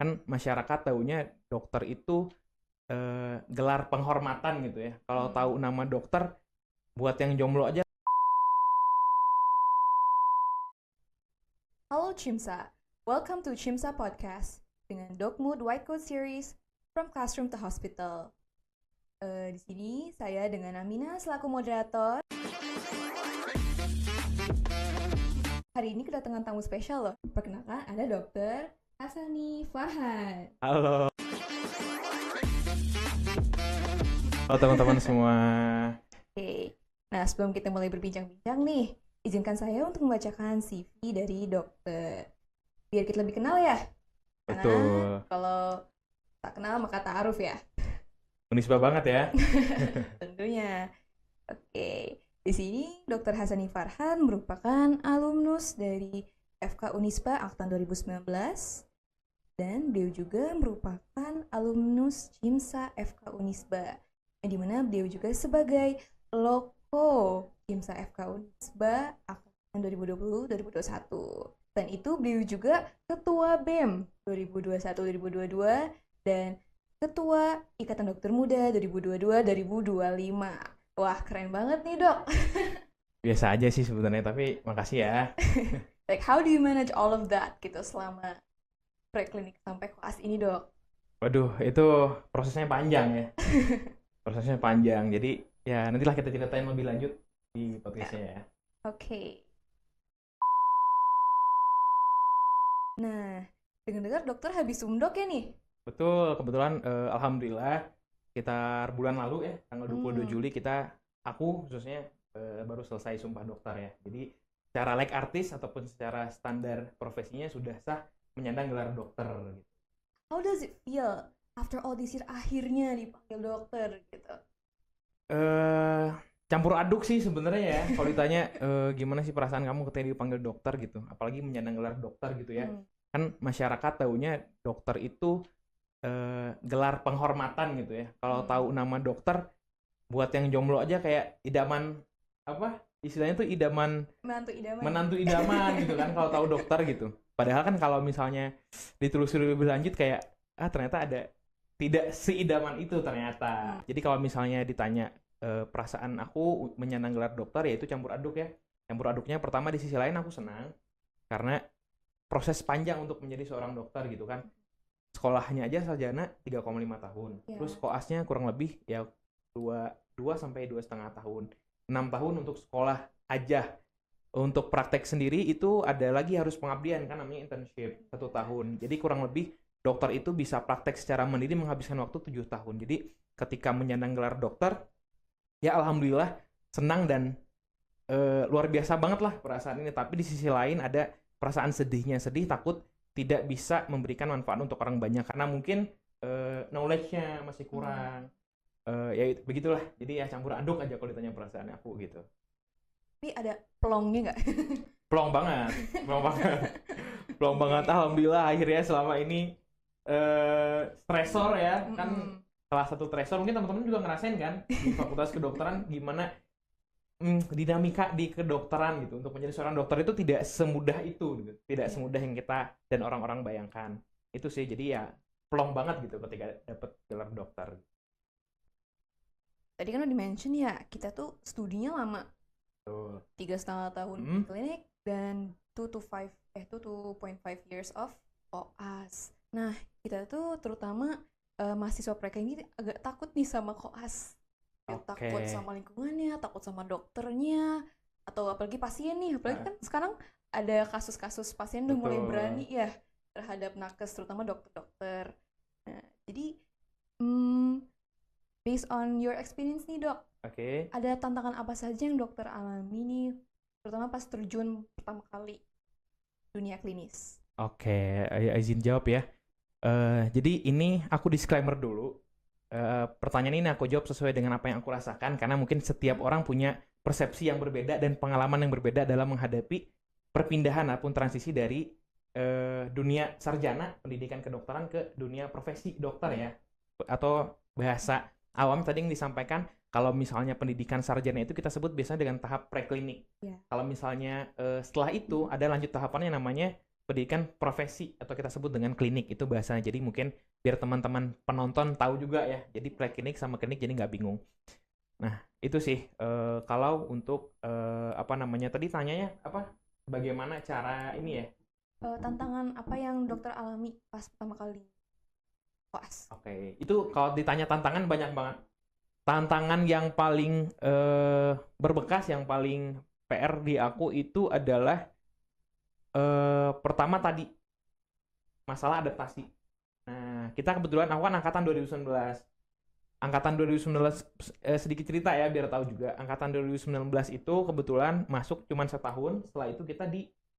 Kan masyarakat taunya dokter itu gelar penghormatan gitu ya. Kalau tahu nama dokter, buat yang jomblo aja. Halo Chimsa, welcome to Chimsa Podcast dengan Dog Mood White Coat Series From Classroom to Hospital. Di sini saya dengan Amina selaku moderator. Hari ini kedatangan tamu spesial loh. Perkenalkan ada Dr. Hasani Farhan. Halo. Halo teman-teman semua. Oke, nah sebelum kita mulai berbincang-bincang nih, izinkan saya untuk membacakan CV dari dokter. Biar kita lebih kenal ya. Karena Betul. kalau tak kenal maka ta'aruf ya. Unisba banget ya. Tentunya. Oke, di sini Dr. Hasani Farhan merupakan alumnus dari FK Unisba angkatan 2019 dan beliau juga merupakan alumnus Chimsa FK Unisba, yang dimana beliau juga sebagai loko Chimsa FK Unisba angkatan 2020-2021. Dan itu beliau juga ketua BEM 2021-2022 dan Ketua Ikatan Dokter Muda 2022-2025. Wah, keren banget nih, Dok. Biasa aja sih sebenarnya, tapi makasih ya. Like, how do you manage all of that gitu selama preklinik sampai koas ini, Dok? Waduh, itu prosesnya panjang ya. Prosesnya panjang. Jadi ya nantilah kita ceritain lebih lanjut di podcastnya ya. Oke. Nah, dengar-dengar dokter habis umdok ya nih? Betul, kebetulan alhamdulillah sekitar bulan lalu ya, tanggal 22 Juli aku khususnya baru selesai sumpah dokter ya. Jadi secara like artis ataupun secara standar profesinya sudah sah menyandang gelar dokter gitu. How does it feel after all this year akhirnya dipanggil dokter gitu? Campur aduk sih sebenarnya ya. Kalau ditanya gimana sih perasaan kamu ketika dipanggil dokter gitu, apalagi menyandang gelar dokter gitu ya. Kan masyarakat taunya dokter itu gelar penghormatan gitu ya. Kalau tahu nama dokter, buat yang jomblo aja kayak idaman, apa istilahnya tuh idaman, menantu idaman gitu kan kalau tahu dokter gitu. Padahal kan kalau misalnya ditelusuri lebih lanjut kayak ternyata ada tidak seidaman itu ternyata. Jadi kalau misalnya ditanya perasaan aku menyandang gelar dokter, ya itu campur aduk ya. Campur aduknya pertama, di sisi lain aku senang karena proses panjang untuk menjadi seorang dokter gitu kan. Sekolahnya aja sarjana 3,5 tahun. Terus koasnya kurang lebih ya 2 sampai 2,5 tahun. 6 tahun untuk sekolah aja. Untuk praktek sendiri itu ada lagi harus pengabdian kan, namanya internship 1 tahun. Jadi kurang lebih dokter itu bisa praktek secara mandiri menghabiskan waktu 7 tahun. Jadi ketika menyandang gelar dokter, ya alhamdulillah senang dan luar biasa banget lah perasaan ini. Tapi di sisi lain ada perasaan sedihnya, sedih takut tidak bisa memberikan manfaat untuk orang banyak karena mungkin knowledge-nya masih kurang. Ya begitulah. Jadi ya campur aduk aja kalau ditanya perasaan aku gitu. Tapi ada pelongnya nggak? Plong banget, plong banget. Plong banget, alhamdulillah akhirnya selama ini stresor ya. Kan salah satu stresor mungkin teman-teman juga ngerasain kan di fakultas kedokteran gimana dinamika di kedokteran gitu. Untuk menjadi seorang dokter itu tidak semudah itu gitu. Tidak semudah yang kita dan orang-orang bayangkan. Itu sih, jadi ya plong banget gitu ketika dapat gelar dokter. Tadi kan udah di-mention ya, kita tuh studinya lama. 3,5 tahun di klinik dan 2 to 2.5 years of koas. Nah, kita tuh terutama mahasiswa preklinik ini agak takut nih sama koas. Takut sama lingkungannya, takut sama dokternya, atau apalagi pasien nih. Apalagi kan sekarang ada kasus-kasus pasien udah mulai berani ya terhadap nakes, terutama dokter-dokter. Nah, jadi based on your experience nih, Dok, ada tantangan apa saja yang dokter alami nih, terutama pas terjun pertama kali dunia klinis? Izin jawab ya. Jadi ini aku disclaimer dulu. Pertanyaan ini aku jawab sesuai dengan apa yang aku rasakan karena mungkin setiap orang punya persepsi yang berbeda dan pengalaman yang berbeda dalam menghadapi perpindahan ataupun transisi dari dunia sarjana pendidikan kedokteran ke dunia profesi dokter ya, atau bahasa awam tadi yang disampaikan kalau misalnya pendidikan sarjana itu kita sebut biasanya dengan tahap preklinik. Kalau misalnya setelah itu ada lanjut tahapannya namanya pendidikan profesi atau kita sebut dengan klinik itu bahasanya. Jadi mungkin biar teman-teman penonton tahu juga ya. Jadi preklinik sama klinik jadi nggak bingung. Nah, itu sih kalau untuk apa namanya tadi tanyanya apa? Bagaimana cara ini ya? Tantangan apa yang dokter alami pas pertama kali koas? Oke, itu kalau ditanya tantangan banyak banget. Tantangan yang paling berbekas, yang paling PR di aku itu adalah pertama tadi masalah adaptasi. Nah, kita kebetulan aku kan angkatan 2019. Angkatan 2019 sedikit cerita ya biar tahu juga. Angkatan 2019 itu kebetulan masuk cuman setahun. Setelah itu kita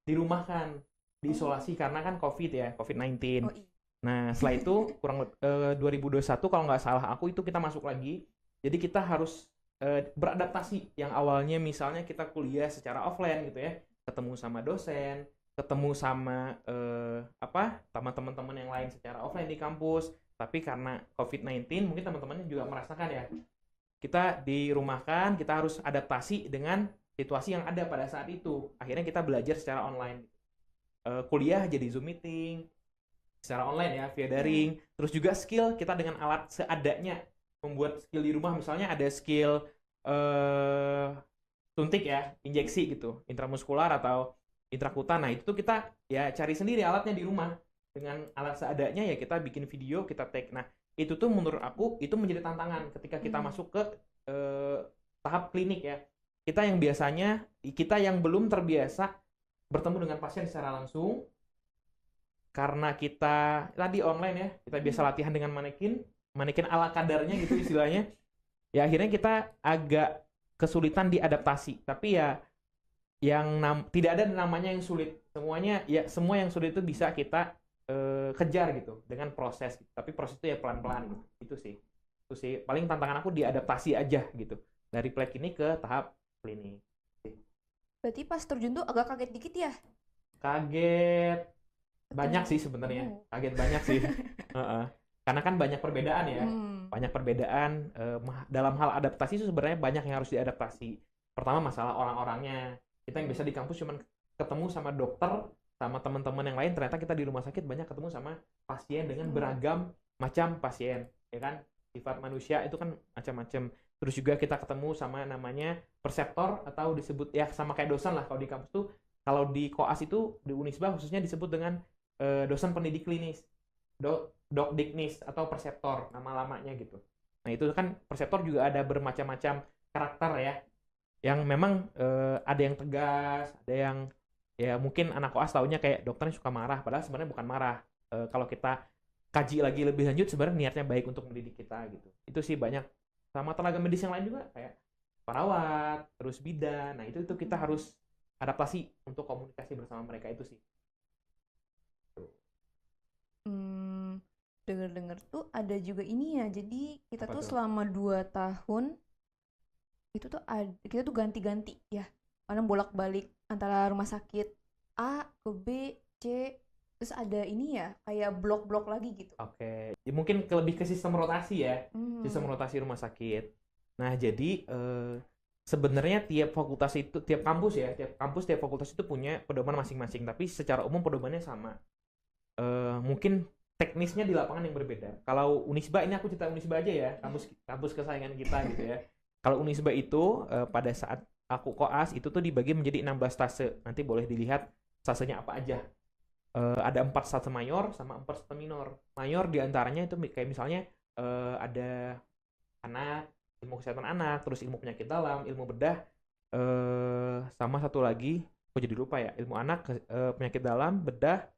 dirumahkan, diisolasi karena kan COVID ya, COVID-19. Oh, iya. Nah, setelah itu kurang 2021 kalau nggak salah aku itu kita masuk lagi. Jadi kita harus beradaptasi. Yang awalnya misalnya kita kuliah secara offline gitu ya, ketemu sama dosen, ketemu sama sama teman-teman yang lain secara offline di kampus. Tapi karena COVID-19 mungkin teman-temannya juga merasakan ya. Kita dirumahkan, kita harus adaptasi dengan situasi yang ada pada saat itu. Akhirnya kita belajar secara online. Kuliah jadi Zoom meeting secara online ya, via daring. Terus juga skill kita dengan alat seadanya membuat skill di rumah. Misalnya ada skill suntik ya, injeksi gitu, intramuskular atau intrakutan. Nah, itu tuh kita ya cari sendiri alatnya di rumah. Dengan alat seadanya ya kita bikin video, kita take. Nah, itu tuh menurut aku itu menjadi tantangan ketika kita masuk ke tahap klinik ya. Kita yang belum terbiasa bertemu dengan pasien secara langsung, karena kita tadi online ya, kita biasa latihan dengan manekin ala kadarnya gitu istilahnya. Ya akhirnya kita agak kesulitan diadaptasi. Tapi ya tidak ada namanya yang sulit. Semua yang sulit itu bisa kita kejar gitu dengan proses. Tapi proses itu ya pelan-pelan gitu. Itu sih paling tantangan aku diadaptasi aja gitu. Dari preklinik ke tahap klinik. Berarti pas terjun tuh agak kaget dikit ya? Kaget banyak sih sebenarnya. Kaget banyak sih. Karena kan banyak perbedaan ya. Banyak perbedaan dalam hal adaptasi itu sebenarnya banyak yang harus diadaptasi. Pertama masalah orang-orangnya. Kita yang biasa di kampus cuman ketemu sama dokter, sama teman-teman yang lain, ternyata kita di rumah sakit banyak ketemu sama pasien dengan beragam macam pasien, ya kan? Sifat manusia itu kan macam-macam. Terus juga kita ketemu sama namanya perseptor atau disebut ya sama kayak dosen lah kalau di kampus tuh. Kalau di koas itu di Unisba khususnya disebut dengan dosen pendidik klinis, dokdiknis atau perseptor nama lamanya gitu. Nah itu kan perseptor juga ada bermacam-macam karakter ya, yang memang ada yang tegas, ada yang ya mungkin anak koas taunya kayak dokternya suka marah, padahal sebenarnya bukan marah. Kalau kita kaji lagi lebih lanjut sebenarnya niatnya baik untuk mendidik kita gitu. Itu sih banyak. Sama tenaga medis yang lain juga kayak perawat, terus bidan. Nah itu kita harus adaptasi untuk komunikasi bersama mereka itu sih. Dengar-dengar tuh ada juga ini ya. Jadi kita Apa tuh tuh? selama 2 tahun itu tuh kita tuh ganti-ganti ya. Karena bolak-balik antara rumah sakit A ke B, C, terus ada ini ya kayak blok-blok lagi gitu. Oke. Ya, mungkin lebih ke sistem rotasi ya. Sistem rotasi rumah sakit. Nah, jadi sebenarnya tiap kampus, tiap fakultas itu punya pedoman masing-masing. Tapi secara umum pedomannya sama. Mungkin teknisnya di lapangan yang berbeda. Kalau Unisba, ini aku cerita Unisba aja ya, kampus kesayangan kita gitu ya. Kalau Unisba itu pada saat aku koas itu tuh dibagi menjadi 16 stase. Nanti boleh dilihat stasenya apa aja. Ada 4 stase mayor sama 4 stase minor. Mayor diantaranya itu kayak misalnya ada anak, ilmu kesehatan anak, terus ilmu penyakit dalam, ilmu bedah, sama satu lagi, aku jadi lupa ya, ilmu anak, penyakit dalam, bedah,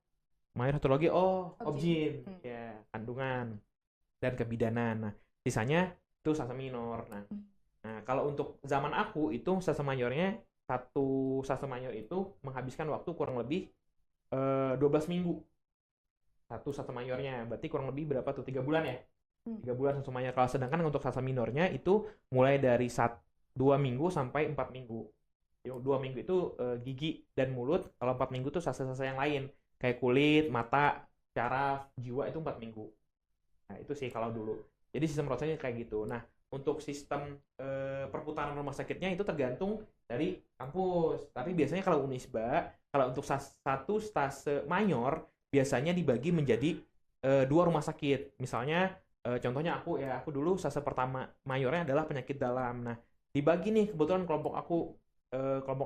mayor satu lagi, obgyn, ya kandungan dan kebidanan. Nah, sisanya itu stase minor. Nah, kalau untuk zaman aku itu stase mayornya satu stase mayor itu menghabiskan waktu kurang lebih 12 minggu. Satu stase mayornya berarti kurang lebih berapa tuh? 3 bulan ya? 3 bulan stase mayor. Kalau sedangkan untuk stase minornya itu mulai dari 2 minggu sampai 4 minggu. 2 minggu itu gigi dan mulut. Kalau 4 minggu tuh stase-stase yang lain. Kayak kulit, mata, syaraf, jiwa itu 4 minggu. Nah, itu sih kalau dulu. Jadi sistem prosesnya kayak gitu. Nah, untuk sistem perputaran rumah sakitnya itu tergantung dari kampus. Tapi biasanya kalau Unisba, kalau untuk satu stase mayor biasanya dibagi menjadi dua rumah sakit. Misalnya contohnya aku dulu stase pertama mayornya adalah penyakit dalam. Nah, dibagi nih kebetulan kelompok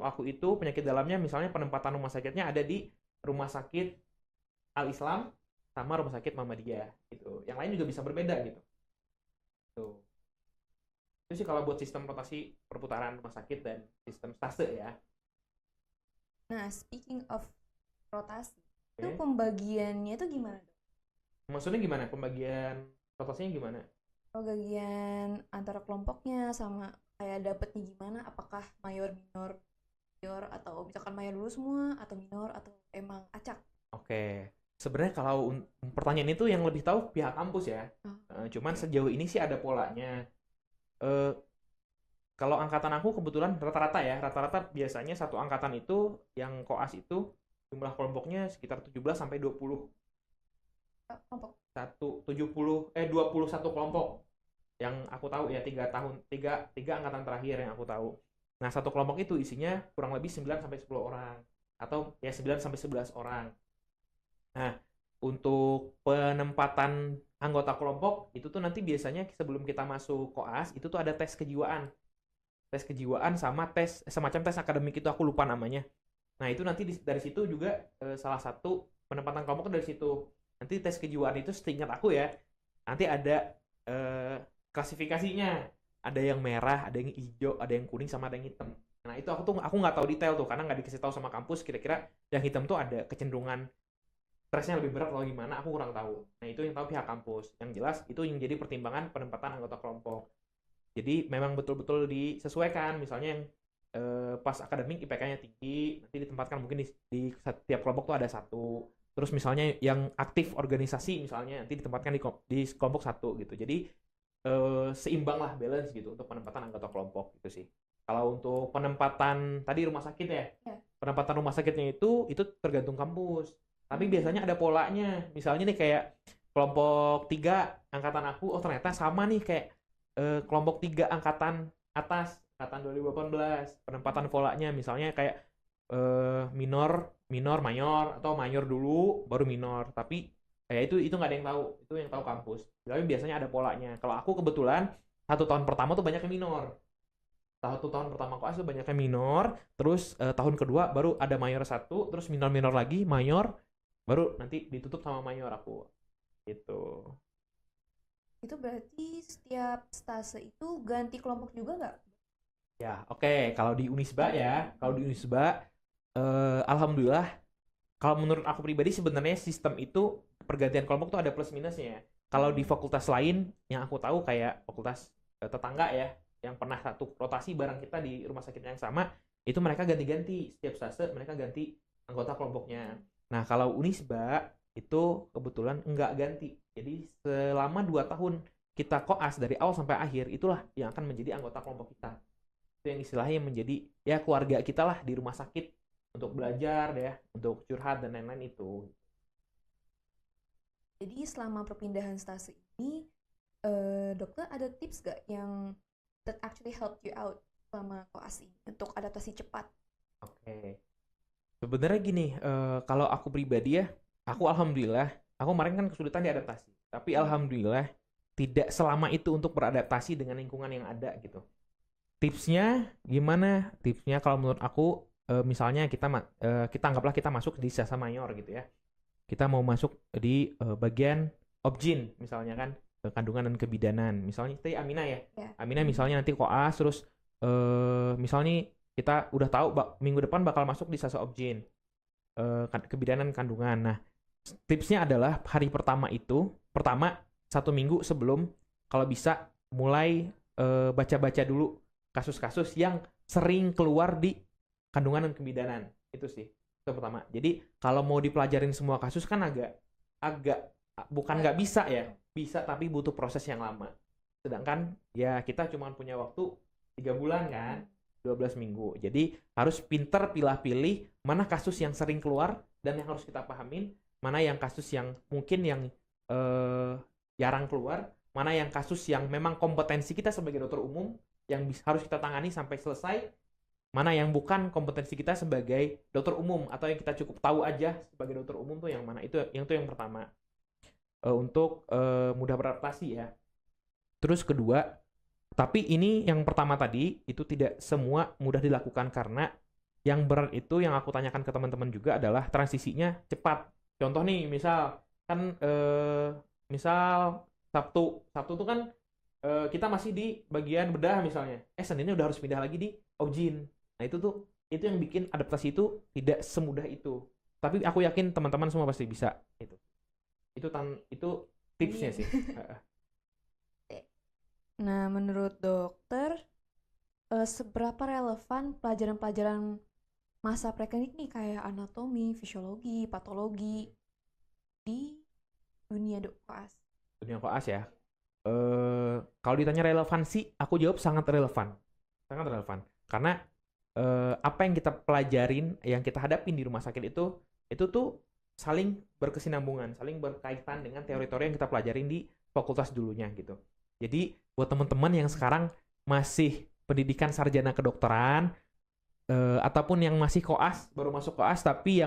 aku itu penyakit dalamnya misalnya penempatan rumah sakitnya ada di rumah sakit Al Islam sama rumah sakit Muhammadiyah gitu. Yang lain juga bisa berbeda gitu. Tuh. Itu sih kalau buat sistem rotasi perputaran rumah sakit dan sistem stase ya. Nah, speaking of rotasi, itu Oke. pembagiannya itu gimana, Dok? Maksudnya gimana? Pembagian rotasinya gimana? Pembagian antara kelompoknya sama kayak dapetnya gimana? Apakah mayor, minor, mayor, atau misalkan mayor dulu semua, atau minor, atau emang acak? Oke. Sebenarnya kalau pertanyaan itu yang lebih tahu pihak kampus ya. Oh, Cuman oke. sejauh ini sih ada polanya. Eh, Kalau angkatan aku kebetulan rata-rata ya, rata-rata biasanya satu angkatan itu yang koas itu jumlah kelompoknya sekitar 17 sampai 20. Kelompok. 21 kelompok yang aku tahu ya, tiga angkatan terakhir yang aku tahu. Nah, satu kelompok itu isinya kurang lebih 9 sampai 10 orang atau ya 9 sampai 11 orang. Nah, untuk penempatan anggota kelompok itu tuh nanti biasanya sebelum kita masuk koas itu tuh ada tes kejiwaan sama tes semacam tes akademik, itu aku lupa namanya. Nah, itu nanti dari situ juga salah satu penempatan kelompok dari situ. Nanti tes kejiwaan itu seingat aku ya, nanti ada klasifikasinya. Ada yang merah, ada yang hijau, ada yang kuning, sama ada yang hitam. Nah, itu aku nggak tahu detail tuh karena nggak dikasih tahu sama kampus kira-kira yang hitam tuh ada kecenderungan stresnya lebih berat atau gimana, aku kurang tahu. Nah, itu yang tahu pihak kampus. Yang jelas itu yang jadi pertimbangan penempatan anggota kelompok. Jadi memang betul-betul disesuaikan. Misalnya yang pas akademik IPK-nya tinggi, nanti ditempatkan mungkin di setiap kelompok tuh ada satu. Terus misalnya yang aktif organisasi misalnya nanti ditempatkan di kelompok satu gitu. Jadi seimbang lah, balance gitu untuk penempatan anggota kelompok gitu sih. Kalau untuk penempatan tadi rumah sakit ya, Ya. penempatan rumah sakitnya itu tergantung kampus. Tapi Hmm. biasanya ada polanya. Misalnya nih kayak kelompok 3 angkatan aku, oh ternyata sama nih kayak kelompok 3 angkatan atas, angkatan 2018. Penempatan polanya misalnya kayak minor, minor, mayor, atau mayor dulu baru minor. Tapi ya itu nggak ada yang tahu, itu yang tahu kampus. Tapi biasanya ada polanya. Kalau aku kebetulan 1 tahun pertama tuh banyak yang minor. 1 tahun pertama koas tuh banyak yang minor, terus tahun kedua baru ada mayor satu, terus minor-minor lagi, mayor, baru nanti ditutup sama mayor aku. Gitu. Itu berarti setiap stase itu ganti kelompok juga nggak? Ya, oke. Kalau di Unisba, alhamdulillah, kalau menurut aku pribadi sebenarnya sistem itu pergantian kelompok tuh ada plus minusnya. Kalau di fakultas lain yang aku tahu kayak fakultas tetangga ya, yang pernah satu rotasi bareng kita di rumah sakit yang sama, itu mereka ganti-ganti setiap stase, mereka ganti anggota kelompoknya. Nah, kalau Unisba itu kebetulan nggak ganti. Jadi selama 2 tahun kita koas dari awal sampai akhir, itulah yang akan menjadi anggota kelompok kita. Itu yang istilahnya menjadi ya keluarga kita lah di rumah sakit, untuk belajar ya, untuk curhat dan lain-lain itu. Jadi selama perpindahan stase ini, dokter ada tips gak yang that actually help you out selama koas ini untuk adaptasi cepat? Oke. Sebenarnya gini, kalau aku pribadi ya, aku alhamdulillah, aku kemarin kan kesulitan di adaptasi. Tapi alhamdulillah tidak selama itu untuk beradaptasi dengan lingkungan yang ada gitu. Tipsnya gimana? Tipsnya kalau menurut aku, misalnya kita anggaplah kita masuk di jasa mayor gitu ya. Kita mau masuk di bagian obgyn misalnya kan, kandungan dan kebidanan. Misalnya tadi Amina ya. Ya. Amina misalnya nanti koas terus misalnya kita udah tahu minggu depan bakal masuk di sasa obgyn, kebidanan kandungan. Nah, tipsnya adalah hari pertama itu, pertama 1 minggu sebelum, kalau bisa mulai baca-baca dulu kasus-kasus yang sering keluar di kandungan dan kebidanan. Itu sih. Itu pertama. Jadi kalau mau dipelajarin semua kasus kan agak agak bukan nggak bisa ya. Bisa tapi butuh proses yang lama. Sedangkan ya kita cuma punya waktu 3 bulan kan. 12 minggu. Jadi harus pinter pilih-pilih mana kasus yang sering keluar dan yang harus kita pahamin, mana yang kasus yang mungkin yang jarang keluar, mana yang kasus yang memang kompetensi kita sebagai dokter umum harus kita tangani sampai selesai, mana yang bukan kompetensi kita sebagai dokter umum atau yang kita cukup tahu aja sebagai dokter umum tuh yang mana. Itu yang pertama. Untuk mudah beradaptasi ya. Terus kedua, tapi ini yang pertama tadi itu tidak semua mudah dilakukan karena yang berat itu yang aku tanyakan ke teman-teman juga adalah transisinya cepat. Contoh nih, misal kan misal Sabtu tuh kan kita masih di bagian bedah misalnya. Seninnya udah harus pindah lagi di obgyn. Nah, itu yang bikin adaptasi itu tidak semudah itu. Tapi aku yakin teman-teman semua pasti bisa itu. Itu tipsnya sih. Nah, menurut dokter, seberapa relevan pelajaran-pelajaran masa preklinik nih kayak anatomi, fisiologi, patologi di dunia koas? Dunia koas ya. Kalau ditanya relevansi, aku jawab sangat relevan. Sangat relevan. Karena apa yang kita pelajarin, yang kita hadapin di rumah sakit itu tuh saling berkesinambungan, saling berkaitan dengan teori-teori yang kita pelajarin di fakultas dulunya gitu. Jadi buat teman-teman yang sekarang masih pendidikan sarjana kedokteran ataupun yang masih koas, baru masuk koas tapi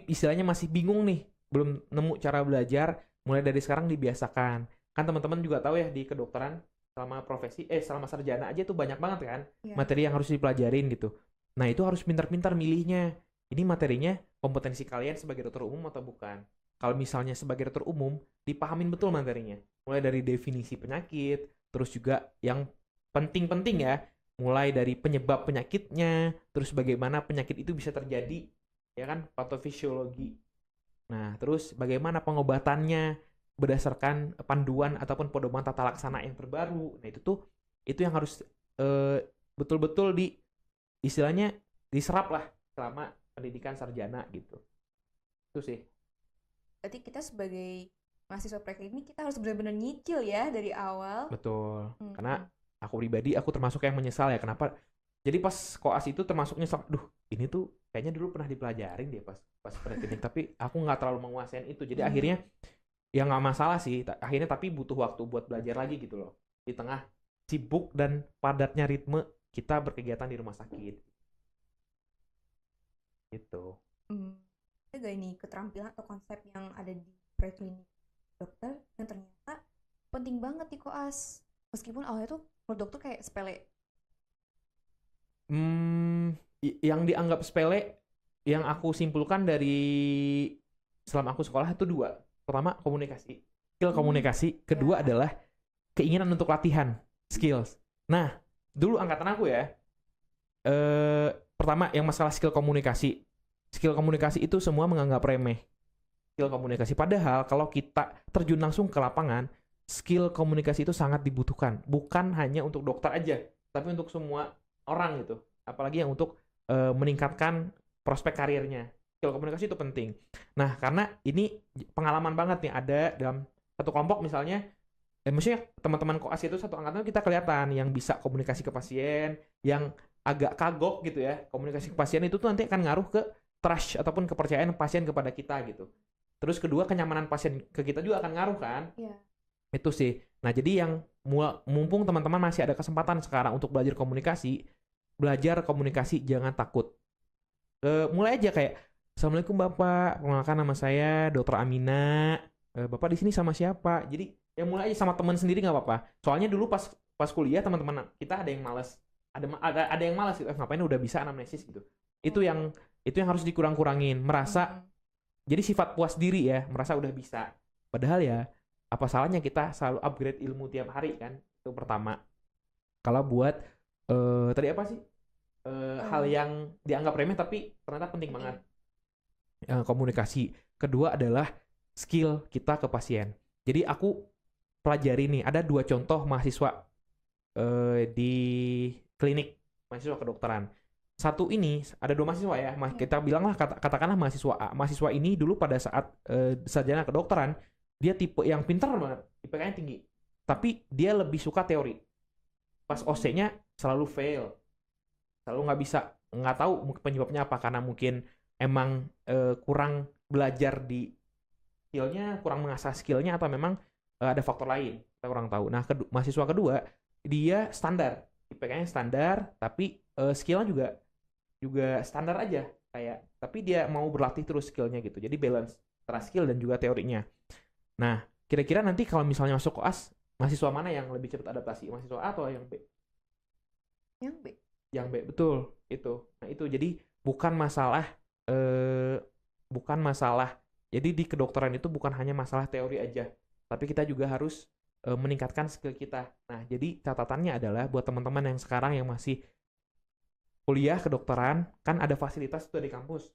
istilahnya masih bingung nih, belum nemu cara belajar, mulai dari sekarang dibiasakan. Kan teman-teman juga tahu ya di kedokteran selama sarjana aja tuh banyak banget kan materi yang harus dipelajarin gitu. Nah, itu harus pintar-pintar milihnya. Ini materinya kompetensi kalian sebagai dokter umum atau bukan. Kalau misalnya sebagai dokter umum, dipahamin betul materinya. Mulai dari definisi penyakit, terus juga yang penting-penting ya, mulai dari penyebab penyakitnya, terus bagaimana penyakit itu bisa terjadi, ya kan, patofisiologi. Nah, terus bagaimana pengobatannya berdasarkan panduan ataupun pedoman tata laksana yang terbaru. Nah, itu yang harus betul-betul istilahnya diserap lah selama pendidikan sarjana gitu. Itu sih. Berarti kita sebagai mahasiswa preklinik kita harus benar-benar nyicil ya dari awal. Betul. Karena aku pribadi aku termasuk yang menyesal ya kenapa. Jadi pas koas itu termasuk nyesal. Ini tuh kayaknya dulu pernah dipelajarin deh pas preklinik tapi aku nggak terlalu menguasain itu. Jadi akhirnya ya nggak masalah sih. Akhirnya tapi butuh waktu buat belajar lagi gitu loh. Di tengah sibuk dan padatnya ritme kita berkegiatan di rumah sakit. Gitu. Ada gak ini keterampilan atau konsep yang ada di preklinik dokter yang ternyata penting banget di koas meskipun awalnya tuh menurut dokter kayak sepele? Yang dianggap sepele yang aku simpulkan dari selama aku sekolah itu 2. Pertama komunikasi, skill komunikasi. Kedua adalah keinginan untuk latihan, skills. Nah, dulu angkatan aku ya, pertama yang masalah skill komunikasi. Skill komunikasi itu semua menganggap remeh. Skill komunikasi. Padahal kalau kita terjun langsung ke lapangan, skill komunikasi itu sangat dibutuhkan. Bukan hanya untuk dokter aja, tapi untuk semua orang gitu. Apalagi yang untuk meningkatkan prospek karirnya. Skill komunikasi itu penting. Nah, karena ini pengalaman banget nih ada dalam satu kelompok misalnya, maksudnya teman-teman koas itu satu angkatan kita kelihatan yang bisa komunikasi ke pasien, yang agak kagok gitu ya. Komunikasi ke pasien itu tuh nanti akan ngaruh ke trust ataupun kepercayaan pasien kepada kita gitu. Terus kedua kenyamanan pasien ke kita juga akan ngaruh kan? Iya. Itu sih. Nah, jadi yang mumpung teman-teman masih ada kesempatan sekarang untuk belajar komunikasi jangan takut. Mulai aja kayak Assalamualaikum Bapak, perkenalkan nama saya Dr. Amina. Bapak di sini sama siapa? Jadi ya mulai aja sama teman sendiri nggak apa-apa. Soalnya dulu pas kuliah teman-teman kita ada yang malas, ada yang malas gitu. Ngapain udah bisa anamnesis gitu. Itu yang harus dikurang-kurangin. Merasa jadi sifat puas diri ya, merasa udah bisa. Padahal ya apa salahnya kita selalu upgrade ilmu tiap hari kan? Itu pertama. Kalau buat tadi apa sih? Hal yang dianggap remeh tapi ternyata penting banget. Komunikasi. Kedua adalah skill kita ke pasien. Jadi aku pelajari nih, ada 2 contoh mahasiswa di klinik mahasiswa kedokteran. Satu ini ada 2 mahasiswa ya, kita bilanglah katakanlah mahasiswa A. Mahasiswa ini dulu pada saat sarjana kedokteran dia tipe yang pintar banget, IPK-nya tinggi, tapi dia lebih suka teori. Pas OC-nya selalu fail, selalu nggak tahu penyebabnya apa, karena mungkin emang kurang belajar di skillnya, kurang mengasah skillnya, atau memang ada faktor lain, kita kurang tahu. Nah, mahasiswa kedua dia standar IPK-nya standar, tapi skill-nya juga standar aja kayak, tapi dia mau berlatih terus skillnya gitu. Jadi balance antara skill dan juga teorinya. Nah, kira-kira nanti kalau misalnya masuk koas, mahasiswa mana yang lebih cepat adaptasi? Mahasiswa A atau yang B? Yang B. Yang B, betul. Itu. Nah, itu jadi bukan masalah eh bukan masalah. Jadi di kedokteran itu bukan hanya masalah teori aja, tapi kita juga harus meningkatkan skill kita. Nah, jadi catatannya adalah buat teman-teman yang sekarang yang masih kuliah kedokteran, kan ada fasilitas tuh di kampus.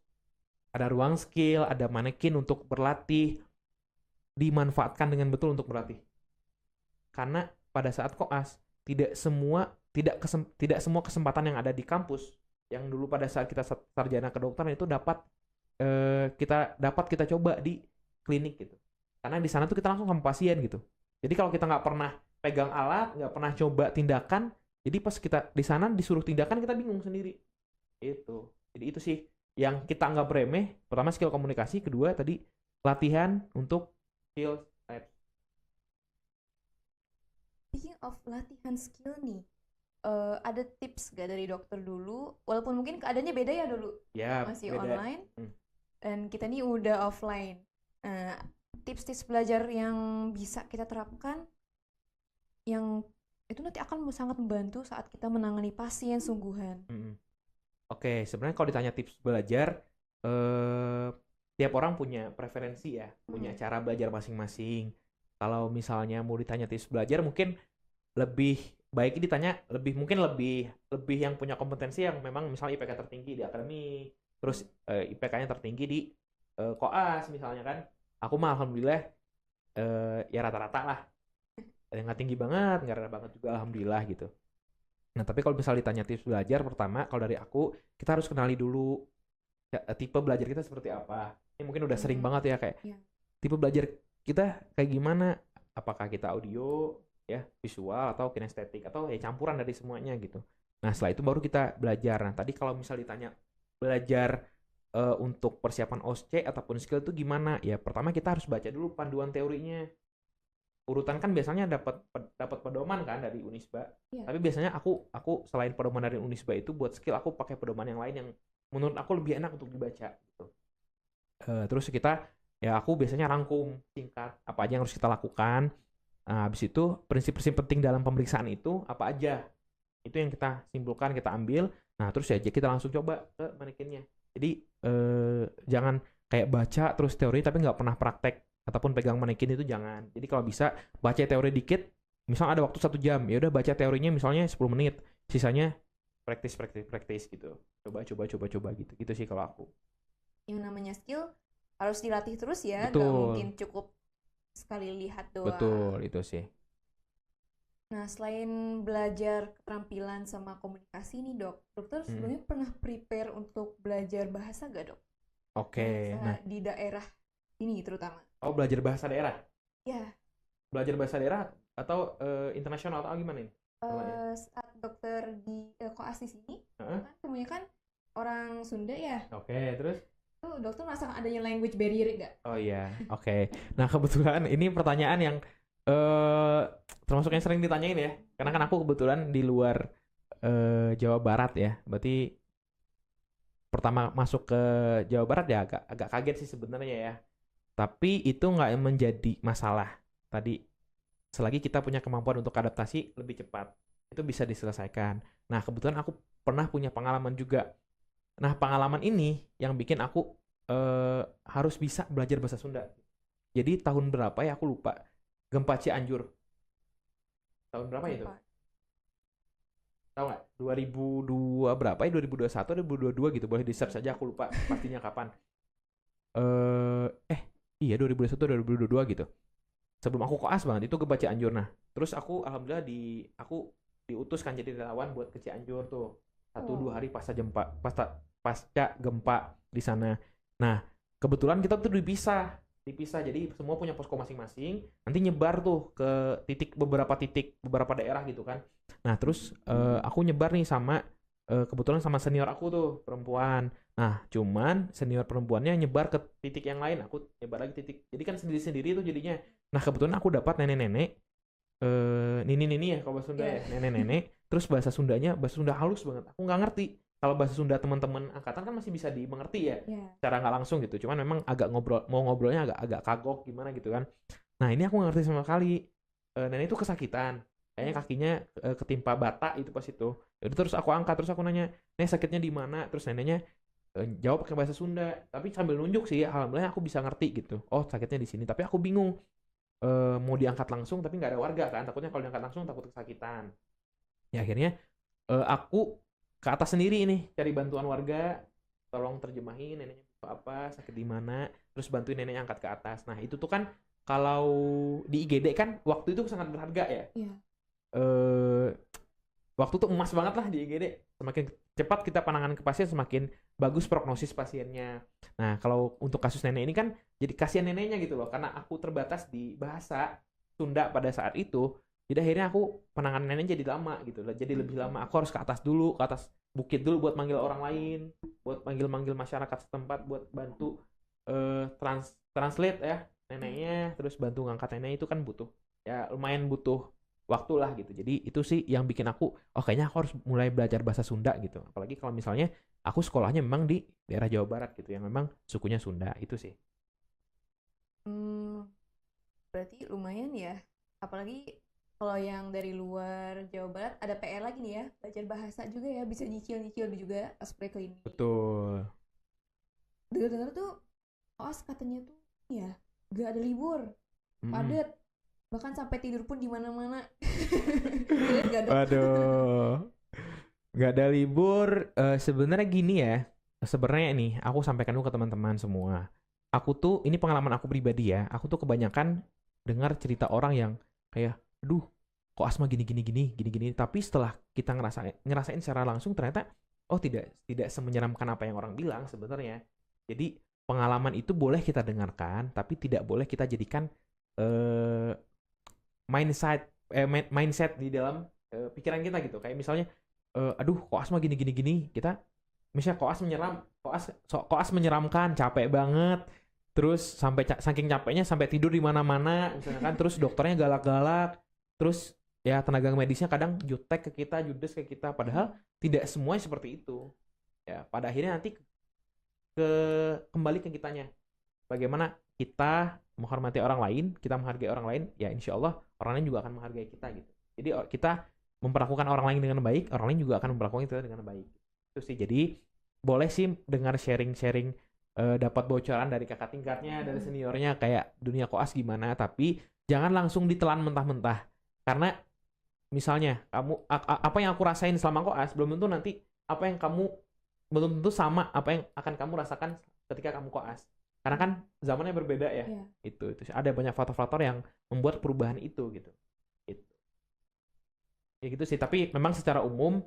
Ada ruang skill, ada manekin untuk berlatih, dimanfaatkan dengan betul untuk berlatih. Karena pada saat koas tidak semua kesempatan yang ada di kampus yang dulu pada saat kita sarjana kedokteran itu kita coba di klinik gitu. Karena di sana tuh kita langsung sama pasien gitu. Jadi kalau kita nggak pernah pegang alat, nggak pernah coba tindakan, jadi pas kita di sana disuruh tindakan kita bingung sendiri. Itu. Jadi itu sih yang kita anggap remeh. Pertama skill komunikasi, kedua tadi latihan untuk skill type. Speaking of latihan skill nih, ada tips gak dari dokter dulu? Walaupun mungkin keadaannya beda ya dulu, Ya, masih beda. online, dan kita nih udah offline. Tips-tips belajar yang bisa kita terapkan, yang itu nanti akan sangat membantu saat kita menangani pasien sungguhan. Oke, sebenarnya kalau ditanya tips belajar, tiap orang punya preferensi ya, punya cara belajar masing-masing. Kalau misalnya mau ditanya tips belajar, mungkin lebih baik ditanya mungkin lebih yang punya kompetensi yang memang misalnya IPK tertinggi di akademik, terus IPK-nya tertinggi di koas misalnya kan. Aku mah alhamdulillah ya rata-rata lah. Nggak tinggi banget, nggak rendah banget juga alhamdulillah gitu. Nah, tapi kalau misalnya ditanya tips belajar, pertama kalau dari aku, kita harus kenali dulu tipe belajar kita seperti apa. Ini mungkin udah sering banget ya kayak tipe belajar kita kayak gimana, apakah kita audio ya, visual atau kinestetik atau ya campuran dari semuanya gitu. Nah, setelah itu baru kita belajar. Nah, tadi kalau misal ditanya belajar untuk persiapan OSCE ataupun skill itu gimana? Ya, pertama kita harus baca dulu panduan teorinya. Urutan kan biasanya dapat pedoman kan dari Unisba. Tapi biasanya aku selain pedoman dari Unisba itu buat skill aku pakai pedoman yang lain yang menurut aku lebih enak untuk dibaca gitu. Terus aku biasanya rangkum singkat apa aja yang harus kita lakukan. Habis itu prinsip-prinsip penting dalam pemeriksaan itu apa aja. Itu yang kita simpulkan, kita ambil. Nah, terus ya kita langsung coba ke manekinnya. Jadi jangan kayak baca terus teori tapi nggak pernah praktek ataupun pegang manekin, itu jangan. Jadi kalau bisa baca teori dikit, misal ada waktu 1 jam, ya udah baca teorinya misalnya 10 menit, sisanya praktis gitu. Coba gitu sih kalau aku. Yang namanya skill harus dilatih terus ya, Betul. Gak mungkin cukup sekali lihat doang. Betul, itu sih. Nah, selain belajar keterampilan sama komunikasi nih dokter sebelumnya pernah prepare untuk belajar bahasa gak dok? Oke. Nah, di daerah ini terutama. Oh, belajar bahasa daerah? Ya. Belajar bahasa daerah atau internasional atau gimana ini? Saat dokter di koas di sini, kan semuanya kan orang Sunda ya. Oke, terus? Tuh dokter merasa adanya language barrier gak? Oh iya, oke. Nah, kebetulan ini pertanyaan yang termasuk yang sering ditanyain ya. Karena kan aku kebetulan di luar Jawa Barat ya. Berarti pertama masuk ke Jawa Barat ya agak kaget sih sebenarnya ya. Tapi itu nggak menjadi masalah. Tadi selagi kita punya kemampuan untuk adaptasi lebih cepat, itu bisa diselesaikan. Nah, kebetulan aku pernah punya pengalaman juga. Nah, pengalaman ini yang bikin aku harus bisa belajar bahasa Sunda. Jadi tahun berapa ya aku lupa. Gempa Cianjur. Tahun berapa itu? Tahu nggak? 2002 berapa ya? 2021 atau 2022 gitu. Boleh di-search saja, aku lupa pastinya kapan. Iya 2021 2022 gitu. Sebelum aku koas banget itu gempa Cianjur. Nah, terus aku alhamdulillah aku diutus kan jadi relawan buat ke Cianjur tuh. 1-2 hari pasca gempa di sana. Nah, kebetulan kita tuh dipisah. Jadi semua punya posko masing-masing. Nanti nyebar tuh ke beberapa daerah gitu kan. Nah, terus aku nyebar nih sama kebetulan sama senior aku tuh perempuan. Nah, cuman senior perempuannya nyebar ke titik yang lain, aku nyebar lagi titik. Jadi kan sendiri-sendiri tuh jadinya. Nah, kebetulan aku dapat nenek-nenek nini-nini ya kalau bahasa Sunda ya, nenek-nenek terus bahasa Sunda halus banget. Aku nggak ngerti. Kalau bahasa Sunda teman-teman angkatan kan masih bisa dimengerti ya, secara nggak langsung gitu. Cuman memang agak ngobrolnya agak kagok gimana gitu kan. Nah ini aku nggak ngerti sama sekali. Nenek itu kesakitan, kayaknya kakinya ketimpa bata itu pas itu. Jadi terus aku angkat, terus aku nanya, "Nek, sakitnya di mana?" Terus neneknya jawab pakai bahasa Sunda, tapi sambil nunjuk sih. Alhamdulillah aku bisa ngerti gitu. Oh sakitnya di sini. Tapi aku bingung mau diangkat langsung, tapi nggak ada warga kan. Takutnya kalau diangkat langsung takut kesakitan. Ya akhirnya aku ke atas sendiri nih cari bantuan warga, tolong terjemahin neneknya apa, sakit di mana, terus bantuin neneknya angkat ke atas. Nah itu tuh kan kalau di IGD kan waktu itu sangat berharga ya. Iya. Waktu tuh emas banget lah di IGD. Semakin cepat kita penanganan ke pasien, semakin bagus prognosis pasiennya. Nah kalau untuk kasus nenek ini kan jadi kasihan neneknya gitu loh, karena aku terbatas di bahasa Sunda pada saat itu. Jadi akhirnya aku penanganan nenek jadi lama gitu loh. Jadi lebih lama. Aku harus ke atas dulu, ke atas bukit dulu buat manggil orang lain, buat manggil masyarakat setempat buat bantu translate ya neneknya, terus bantu ngangkat neneknya. Itu kan butuh ya lumayan butuh waktu lah gitu. Jadi itu sih yang bikin aku kayaknya aku harus mulai belajar bahasa Sunda gitu. Apalagi kalau misalnya aku sekolahnya memang di daerah Jawa Barat gitu yang memang sukunya Sunda. Itu sih. Berarti lumayan ya. Apalagi kalau yang dari luar Jawa Barat ada PR lagi nih ya, belajar bahasa juga ya, bisa nyicil-nyicil juga pas preklinik. Betul. Dengar-dengar tuh OAS katanya tuh ya gak ada libur, padat, bahkan sampai tidur pun di mana-mana. Waduh. Gak ada libur. Sebenarnya gini ya. Sebenarnya nih aku sampaikan dulu ke teman-teman semua. Aku tuh ini pengalaman aku pribadi ya. Aku tuh kebanyakan dengar cerita orang yang kayak, aduh, kok asma gini. Tapi setelah kita ngerasain secara langsung ternyata, oh tidak semenyeramkan apa yang orang bilang sebenarnya. Jadi pengalaman itu boleh kita dengarkan, tapi tidak boleh kita jadikan mindset di dalam pikiran kita gitu. Kayak misalnya, aduh, kok asma gini. Kita misalnya koas menyeramkan, capek banget. Terus sampai saking capeknya sampai tidur di mana-mana misalnya kan, terus dokternya galak-galak, terus ya tenaga medisnya kadang jutek ke kita, judes ke kita, padahal tidak semuanya seperti itu ya. Pada akhirnya nanti kembali ke kitanya, bagaimana kita menghormati orang lain, kita menghargai orang lain, ya insya Allah orang lain juga akan menghargai kita gitu. Jadi kita memperlakukan orang lain dengan baik, orang lain juga akan memperlakukan kita dengan baik. Itu sih. Jadi boleh sih dengar sharing-sharing, dapat bocoran dari kakak tingkatnya, dari seniornya kayak dunia koas gimana, tapi jangan langsung ditelan mentah-mentah. Karena misalnya kamu apa yang aku rasain selama koas belum tentu nanti apa yang kamu belum tentu sama apa yang akan kamu rasakan ketika kamu koas. Karena kan zamannya berbeda ya. Yeah. Itu ada banyak faktor-faktor yang membuat perubahan itu gitu. Ya gitu sih. Tapi memang secara umum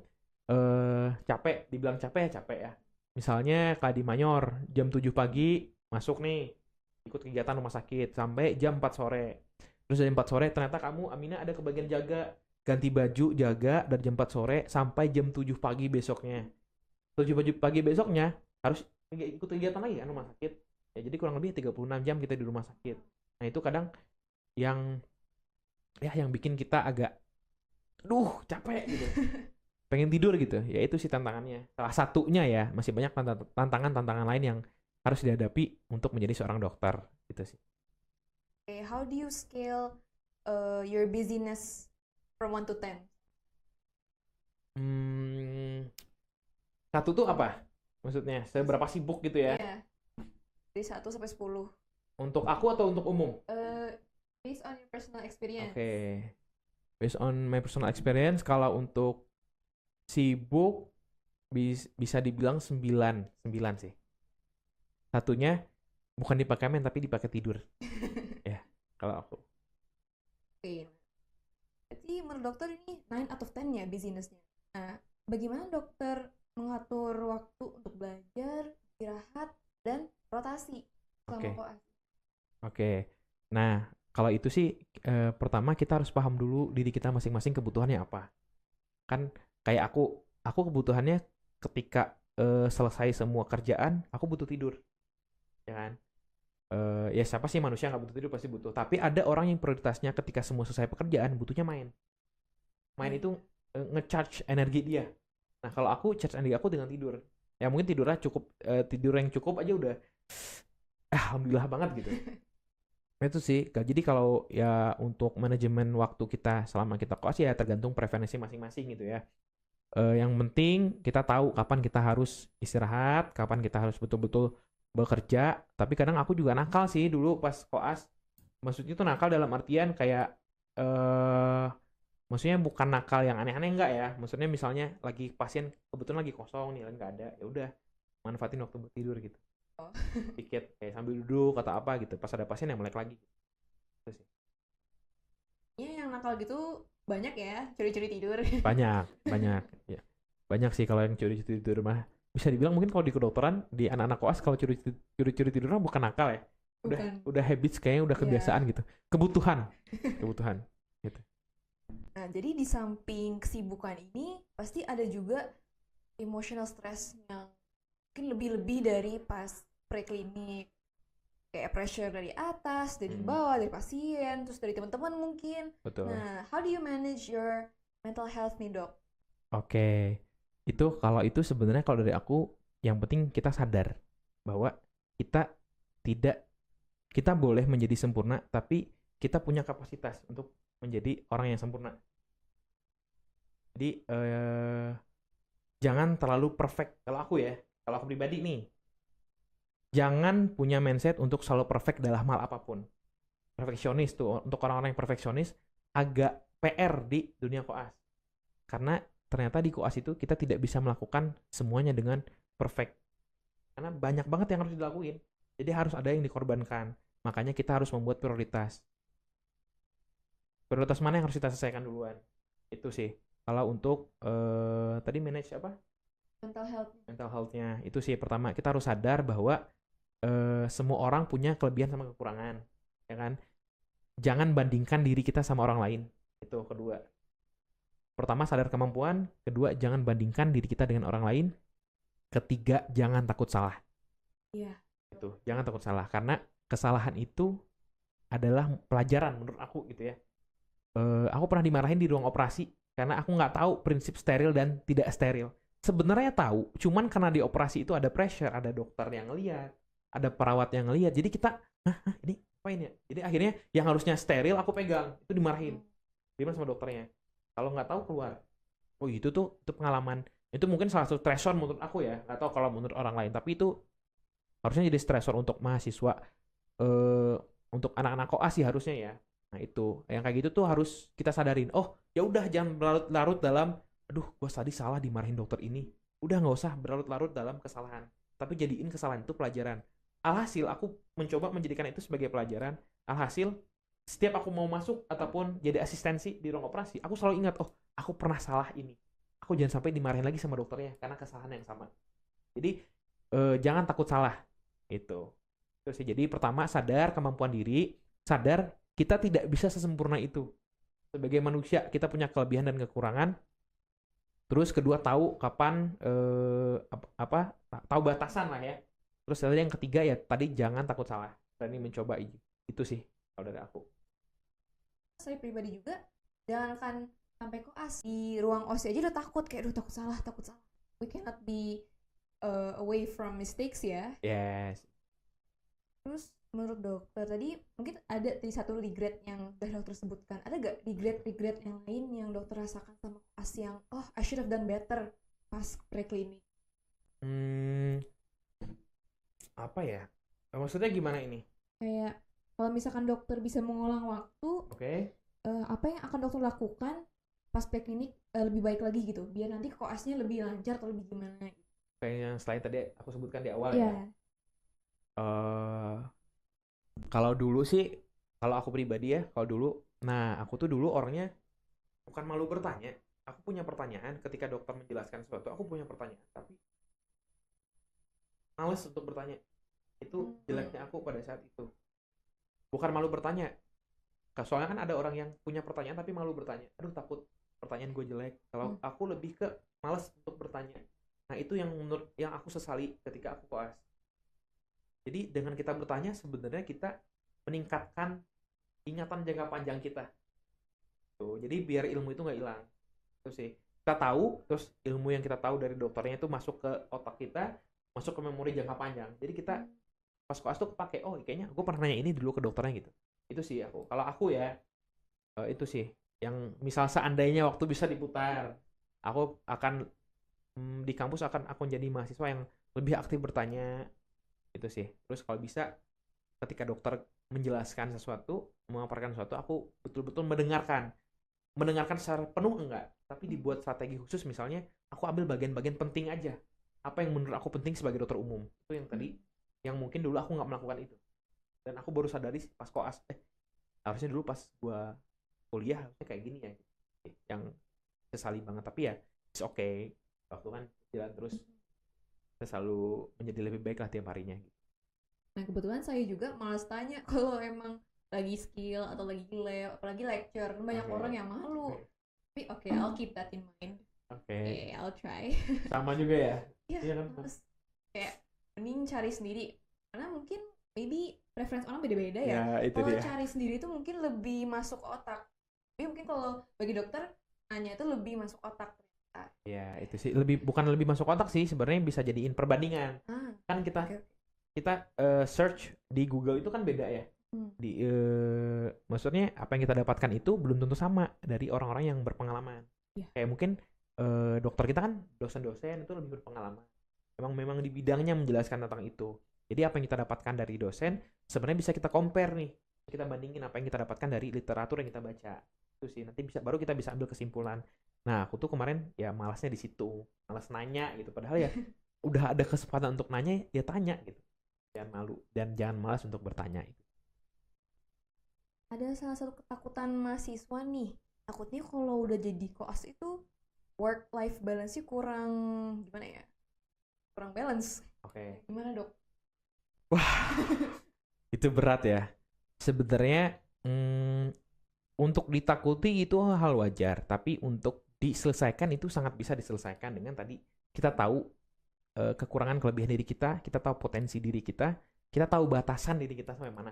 capek, dibilang capek ya. Misalnya Kak di Mayor, jam 7 pagi masuk nih, ikut kegiatan rumah sakit sampai jam 4 sore. Terus jam 4 sore ternyata kamu, Amina, ada kebagian jaga, ganti baju, jaga dari jam 4 sore sampai jam 7 pagi besoknya. 7 pagi besoknya harus ikut kegiatan lagi kan rumah sakit. Ya jadi kurang lebih 36 jam kita di rumah sakit. Nah itu kadang yang bikin kita agak capek gitu. Pengen tidur gitu. Ya itu sih tantangannya. Salah satunya ya, masih banyak tantangan lain yang harus dihadapi untuk menjadi seorang dokter gitu sih. Okay, how do you scale your busyness from 1 to 10? 1 tuh apa? Maksudnya seberapa sibuk gitu ya? Iya. Dari 1 sampai 10. Untuk aku atau untuk umum? Based on your personal experience. Oke. Based on my personal experience, kalau untuk sibuk bisa dibilang 9 sih. Satunya bukan dipakai main tapi dipakai tidur. Ya, kalau aku. Oke. Berarti menurut dokter ini 9 out of 10 ya business-nya. Nah, bagaimana dokter mengatur waktu untuk belajar, istirahat, dan rotasi selama koas? Oke. Nah, kalau itu sih pertama kita harus paham dulu diri kita masing-masing kebutuhannya apa. Kan kayak aku kebutuhannya ketika selesai semua kerjaan, aku butuh tidur. Ya kan? Ya siapa sih manusia nggak butuh tidur, pasti butuh. Tapi ada orang yang prioritasnya ketika semua selesai pekerjaan butuhnya main. Main itu nge-charge energi dia. Nah, kalau aku charge energi aku dengan tidur. Ya mungkin tidurnya cukup, tidur yang cukup aja udah alhamdulillah banget gitu. Itu sih. Jadi kalau ya untuk manajemen waktu kita selama kita koas ya tergantung preferensi masing-masing gitu ya. Yang penting kita tahu kapan kita harus istirahat, kapan kita harus betul-betul bekerja. Tapi kadang aku juga nakal sih dulu pas koas. Maksudnya tuh nakal dalam artian kayak eh maksudnya bukan nakal yang aneh-aneh enggak ya. Maksudnya misalnya lagi pasien kebetulan lagi kosong nih, lagi nggak ada, ya udah manfaatin waktu buat tidur gitu. Oh. Dikit kayak sambil duduk atau apa gitu. Pas ada pasien yang melek lagi. Itu sih. Ya, yang nakal gitu banyak ya, curi-curi tidur. Banyak, banyak. Ya. Banyak sih kalau yang curi-curi tidur mah. Bisa dibilang mungkin kalau di kedokteran di anak-anak koas kalau curi-curi tidur mah bukan nakal ya. Bukan. Udah habits kayaknya udah Iya. kebiasaan gitu. Kebutuhan. Kebutuhan gitu. Nah, jadi di samping kesibukan ini pasti ada juga emotional stress yang mungkin lebih-lebih dari pas preklinik. Kayak pressure dari atas, dari bawah, dari pasien, terus dari teman-teman mungkin. Betul. Nah, how do you manage your mental health nih, Dok? Oke. Itu kalau itu sebenarnya kalau dari aku yang penting kita sadar bahwa kita tidak kita boleh menjadi sempurna tapi kita punya kapasitas untuk menjadi orang yang sempurna. Jadi jangan terlalu perfect kalau aku ya. Kalau aku pribadi nih, jangan punya mindset untuk selalu perfect dalam hal apapun. Perfeksionis tuh, untuk orang-orang yang perfeksionis agak PR di dunia koas. Karena ternyata di koas itu kita tidak bisa melakukan semuanya dengan perfect. Karena banyak banget yang harus dilakuin. Jadi harus ada yang dikorbankan. Makanya kita harus membuat prioritas. Prioritas mana yang harus kita selesaikan duluan. Itu sih. Kalau untuk tadi manage apa? Mental health. Mental health-nya. Itu sih pertama, kita harus sadar bahwa semua orang punya kelebihan sama kekurangan, ya kan? Jangan bandingkan diri kita sama orang lain. Itu kedua. Pertama, sadar kemampuan. Kedua, jangan bandingkan diri kita dengan orang lain. Ketiga, jangan takut salah. Iya. Itu, jangan takut salah karena kesalahan itu adalah pelajaran menurut aku gitu ya. Aku pernah dimarahin di ruang operasi karena aku nggak tahu prinsip steril dan tidak steril. Sebenarnya tahu, cuman karena di operasi itu ada pressure, ada dokter yang lihat, ada perawat yang lihat. Jadi kita, ini apain ya? Jadi akhirnya yang harusnya steril aku pegang, itu dimarahin. Dimarahin sama dokternya. Kalau nggak tahu keluar. Oh itu pengalaman. Itu mungkin salah satu stressor menurut aku ya. Nggak tahu kalau menurut orang lain. Tapi itu harusnya jadi stressor untuk mahasiswa, untuk anak-anak koas sih harusnya ya. Nah itu, yang kayak gitu tuh harus kita sadarin. Oh ya udah jangan berlarut-larut dalam, aduh gue tadi salah dimarahin dokter ini. Udah nggak usah berlarut-larut dalam kesalahan. Tapi jadiin kesalahan itu pelajaran. Alhasil aku mencoba menjadikan itu sebagai pelajaran. Alhasil setiap aku mau masuk ataupun jadi asistensi di ruang operasi, aku selalu ingat, oh aku pernah salah ini. Aku jangan sampai dimarahin lagi sama dokternya karena kesalahan yang sama. Jadi jangan takut salah. Itu sih. Jadi pertama sadar kemampuan diri, sadar kita tidak bisa sesempurna itu. Sebagai manusia kita punya kelebihan dan kekurangan. Terus kedua tahu kapan tahu batasan lah ya. Terus tadi yang ketiga ya tadi jangan takut salah. Berani mencoba itu sih kalau dari aku. Saya pribadi juga jangankan sampai koas di ruang OSI aja udah takut kayak takut salah. We cannot be away from mistakes ya. Yes. Terus menurut dokter tadi mungkin ada satu regret yang udah dokter sebutkan. Ada gak regret yang lain yang dokter rasakan sama koas yang I should have done better pas preklinik? Apa ya? Maksudnya gimana ini? Kayak kalau misalkan dokter bisa mengulang waktu, apa yang akan dokter lakukan pas preklinik lebih baik lagi gitu, biar nanti koasnya lebih lancar atau lebih gimana? Kayak yang selain tadi aku sebutkan di awal ya. Kalau dulu sih, kalau aku pribadi ya, kalau dulu, nah aku tuh dulu orangnya bukan malu bertanya. Aku punya pertanyaan ketika dokter menjelaskan sesuatu, aku punya pertanyaan, tapi males untuk bertanya. Itu jeleknya aku pada saat itu. Bukan malu bertanya. Soalnya kan ada orang yang punya pertanyaan tapi malu bertanya. Aduh takut pertanyaan gue jelek. Kalau aku lebih ke males untuk bertanya. Nah itu yang menurut yang aku sesali ketika aku koas. Jadi dengan kita bertanya sebenarnya kita meningkatkan ingatan jangka panjang kita. Tuh, jadi biar ilmu itu nggak hilang. Itu sih. Kita tahu, terus ilmu yang kita tahu dari dokternya itu masuk ke otak kita, masuk ke memori jangka panjang. Jadi kita pas koas tuh kepake, oh kayaknya gue pernah nanya ini dulu ke dokternya gitu. Itu sih aku. Kalau aku ya, itu sih. Yang misal seandainya waktu bisa diputar, aku akan di kampus akan aku jadi mahasiswa yang lebih aktif bertanya. Itu sih. Terus kalau bisa ketika dokter menjelaskan sesuatu, memaparkan sesuatu, aku betul-betul mendengarkan secara penuh enggak, tapi dibuat strategi khusus. Misalnya aku ambil bagian-bagian penting aja, apa yang menurut aku penting sebagai dokter umum. Itu yang tadi, yang mungkin dulu aku nggak melakukan itu, dan aku baru sadari pas koas, harusnya dulu pas gua kuliah harusnya kayak gini ya, yang sesali banget. Tapi ya it's okay, waktu kan jalan terus, kita selalu menjadi lebih baik lah tiap harinya gitu. Nah, kebetulan saya juga malas tanya kalau emang lagi skill atau lagi lab, apalagi lecture. Banyak orang yang malu. Tapi oke, I'll keep that in mind. Oke, I'll try. Sama juga ya? Iya kan? Terus kayak mending cari sendiri. Karena mungkin maybe preference orang beda-beda ya. Kalau cari sendiri itu mungkin lebih masuk otak. Tapi mungkin kalau bagi dokter, nanya itu lebih masuk otak. Ya, itu sih bukan lebih masuk otak sih, sebenarnya bisa jadiin perbandingan. Kan kita search di Google itu kan beda ya. Maksudnya apa yang kita dapatkan itu belum tentu sama dari orang-orang yang berpengalaman. Kayak mungkin dokter kita kan dosen-dosen itu lebih berpengalaman. Memang di bidangnya menjelaskan tentang itu. Jadi apa yang kita dapatkan dari dosen sebenarnya bisa kita compare nih. Kita bandingin apa yang kita dapatkan dari literatur yang kita baca. Itu sih, nanti baru kita bisa ambil kesimpulan. Nah, aku tuh kemarin ya malasnya di situ. Malas nanya gitu. Padahal ya udah ada kesempatan untuk nanya, ya tanya gitu. Jangan malu dan jangan malas untuk bertanya itu. Ada salah satu ketakutan mahasiswa nih. Takutnya kalau udah jadi koas itu work life balance-nya kurang gimana ya? Kurang balance. Oke. Gimana, Dok? Wah. Itu berat ya. Sebenarnya untuk ditakuti itu hal wajar, tapi untuk diselesaikan itu sangat bisa diselesaikan dengan tadi kita tahu kekurangan kelebihan diri kita tahu potensi diri kita tahu batasan diri kita sampai mana.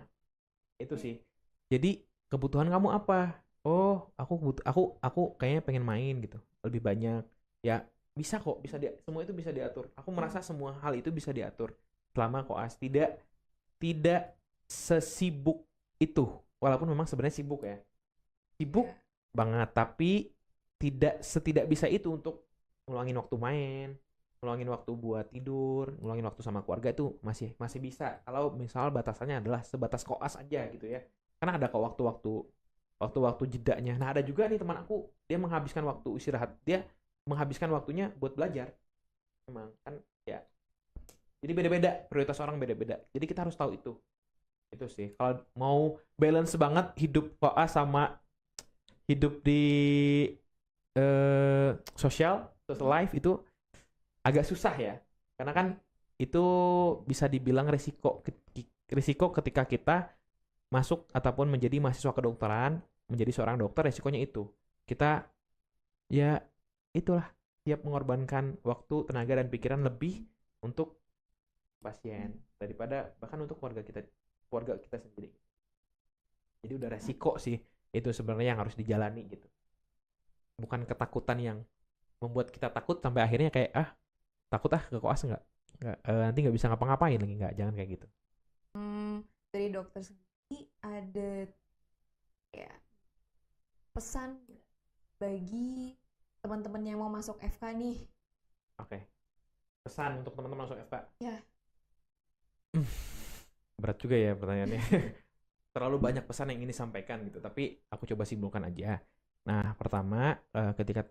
Itu sih. Jadi kebutuhan kamu apa? Oh, aku kayaknya pengen main gitu, lebih banyak. Ya bisa kok, semua itu bisa diatur. Aku merasa semua hal itu bisa diatur selama koas tidak sesibuk itu. Walaupun memang sebenarnya sibuk ya. Sibuk banget, tapi tidak bisa itu untuk ngeluangin waktu main, ngeluangin waktu buat tidur, ngeluangin waktu sama keluarga. Itu masih bisa. Kalau misal batasannya adalah sebatas koas aja gitu ya. Karena ada kok waktu jedanya. Nah, ada juga nih teman aku, dia menghabiskan waktu istirahat, dia menghabiskan waktunya buat belajar. Memang kan ya. Jadi beda-beda, prioritas orang beda-beda. Jadi kita harus tahu itu. Itu sih. Kalau mau balance banget hidup koas sama hidup di social life itu agak susah ya. Karena kan itu bisa dibilang risiko ketika kita masuk ataupun menjadi mahasiswa kedokteran, menjadi seorang dokter, resikonya itu. Kita ya itulah, siap mengorbankan waktu, tenaga, dan pikiran lebih untuk pasien daripada bahkan untuk keluarga kita sendiri. Jadi udah resiko sih itu sebenarnya yang harus dijalani gitu. Bukan ketakutan yang membuat kita takut sampai akhirnya kayak takut ke koas nggak nanti nggak bisa ngapa-ngapain lagi, nggak, jangan kayak gitu. Dari dokter sendiri ada ya pesan bagi teman-teman yang mau masuk FK nih? Oke. Pesan untuk teman-teman masuk FK? Ya. Berat juga ya pertanyaannya. Terlalu banyak pesan yang ingin disampaikan gitu, tapi aku coba simpulkan aja. Nah, pertama, ketika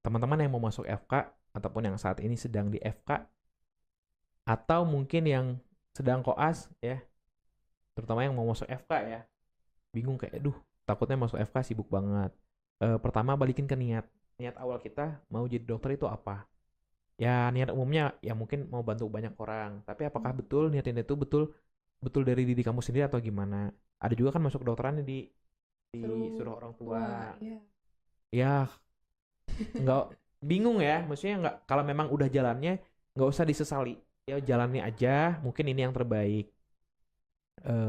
teman-teman yang mau masuk FK ataupun yang saat ini sedang di FK atau mungkin yang sedang koas ya, terutama yang mau masuk FK ya, bingung kayak takutnya masuk FK sibuk banget. Pertama, balikin ke niat awal kita mau jadi dokter itu apa. Ya niat umumnya ya mungkin mau bantu banyak orang, tapi apakah betul niatnya itu betul dari diri kamu sendiri atau gimana? Ada juga kan masuk kedokteran disuruh orang tua. Ya nggak, bingung ya, maksudnya nggak, kalau memang udah jalannya nggak usah disesali, ya jalani aja, mungkin ini yang terbaik.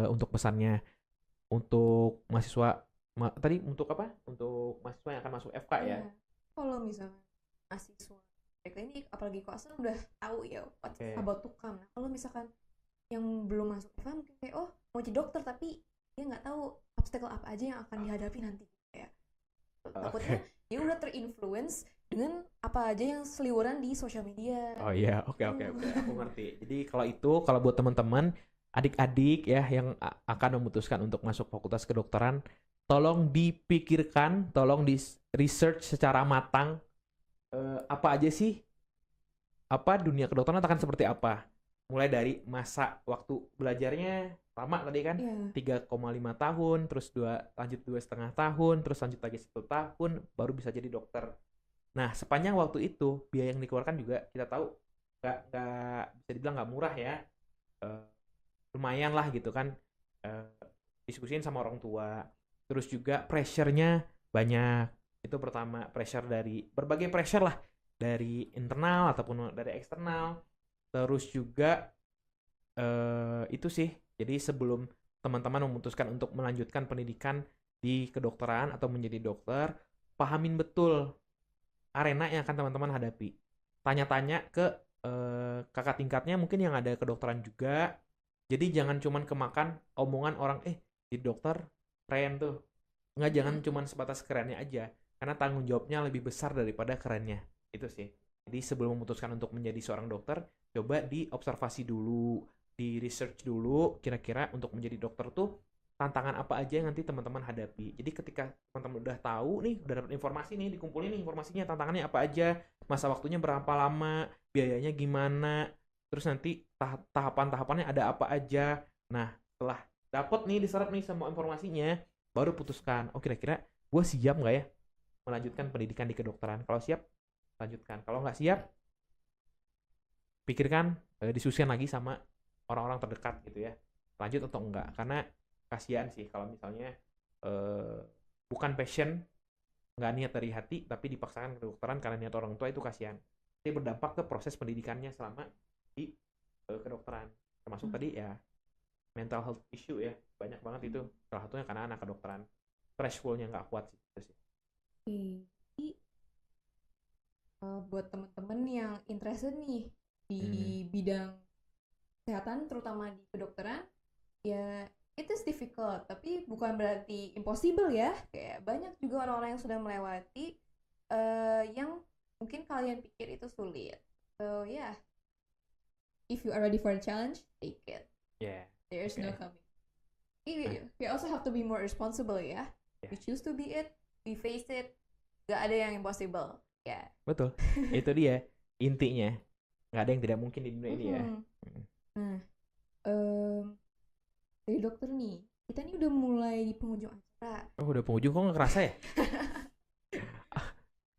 Untuk pesannya untuk mahasiswa Tadi untuk apa? Untuk mahasiswa yang akan masuk FK ya? Iya. Kalau misalnya mahasiswa klinik, apalagi koasan udah tahu ya what's Oke. about to come. Nah, kalau misalkan yang belum masuk FK mungkin kayak oh mau jadi dokter tapi dia nggak tahu obstacle apa aja yang akan dihadapi nanti ya. Takutnya Oke. dia udah terinfluence dengan apa aja yang seliweran di sosial media. Oh iya, oke, aku ngerti. Jadi kalau buat teman-teman, adik-adik ya yang akan memutuskan untuk masuk fakultas kedokteran, tolong dipikirkan, tolong di research secara matang apa aja sih, apa dunia kedokteran akan seperti apa. Mulai dari masa waktu belajarnya lama tadi kan, Iya. 3,5 tahun, terus lanjut 2,5 tahun, terus lanjut lagi 1 tahun, baru bisa jadi dokter. Nah, sepanjang waktu itu, biaya yang dikeluarkan juga kita tahu nggak bisa dibilang nggak murah ya. Eh, Lumayan lah gitu kan. Eh, Diskusiin sama orang tua. Terus juga pressure-nya banyak. Itu pertama, pressure dari berbagai pressure lah. Dari internal ataupun dari eksternal. Terus juga itu sih. Jadi sebelum teman-teman memutuskan untuk melanjutkan pendidikan di kedokteran atau menjadi dokter, pahamin betul arena yang akan teman-teman hadapi. Tanya-tanya ke kakak tingkatnya mungkin yang ada kedokteran juga. Jadi jangan cuman kemakan omongan orang, jadi dokter keren tuh. Nggak, jangan cuman sebatas kerennya aja. Karena tanggung jawabnya lebih besar daripada kerennya. Itu sih. Jadi sebelum memutuskan untuk menjadi seorang dokter, coba diobservasi dulu, di research dulu, kira-kira untuk menjadi dokter tuh tantangan apa aja yang nanti teman-teman hadapi. Jadi ketika teman-teman udah tahu nih, udah dapat informasi nih, dikumpulin nih informasinya, tantangannya apa aja, masa waktunya berapa lama, biayanya gimana, terus nanti tahapan-tahapannya ada apa aja. Nah, setelah dapat nih, diserap nih semua informasinya, baru putuskan, oh kira-kira gue siap nggak ya melanjutkan pendidikan di kedokteran. Kalau siap, lanjutkan. Kalau nggak siap, pikirkan, diskusikan lagi sama orang-orang terdekat gitu ya. Lanjut atau enggak. Karena kasihan sih kalau misalnya bukan passion, nggak niat dari hati, tapi dipaksakan ke kedokteran karena niat orang tua, itu kasihan. Jadi berdampak ke proses pendidikannya selama di kedokteran. Termasuk tadi ya mental health issue ya, banyak banget itu. Salah satunya karena anak kedokteran. Threshold-nya nggak kuat sih. Itu sih. Jadi buat teman-teman yang interested nih di bidang kesehatan terutama di kedokteran ya it is difficult tapi bukan berarti impossible ya, kayak banyak juga orang-orang yang sudah melewati yang mungkin kalian pikir itu sulit. So yeah, if you are ready for a challenge, take it. Yeah. There's no coming. Nah. We also have to be more responsible ya. Yeah. We choose to be it, we face it. Gak ada yang impossible. Ya. Betul. Itu dia intinya. Nggak ada yang tidak mungkin di dunia ini ya. Nah, dari dokter nih, kita nih udah mulai di penghujung acara. Oh, udah penghujung, kok nggak kerasa ya?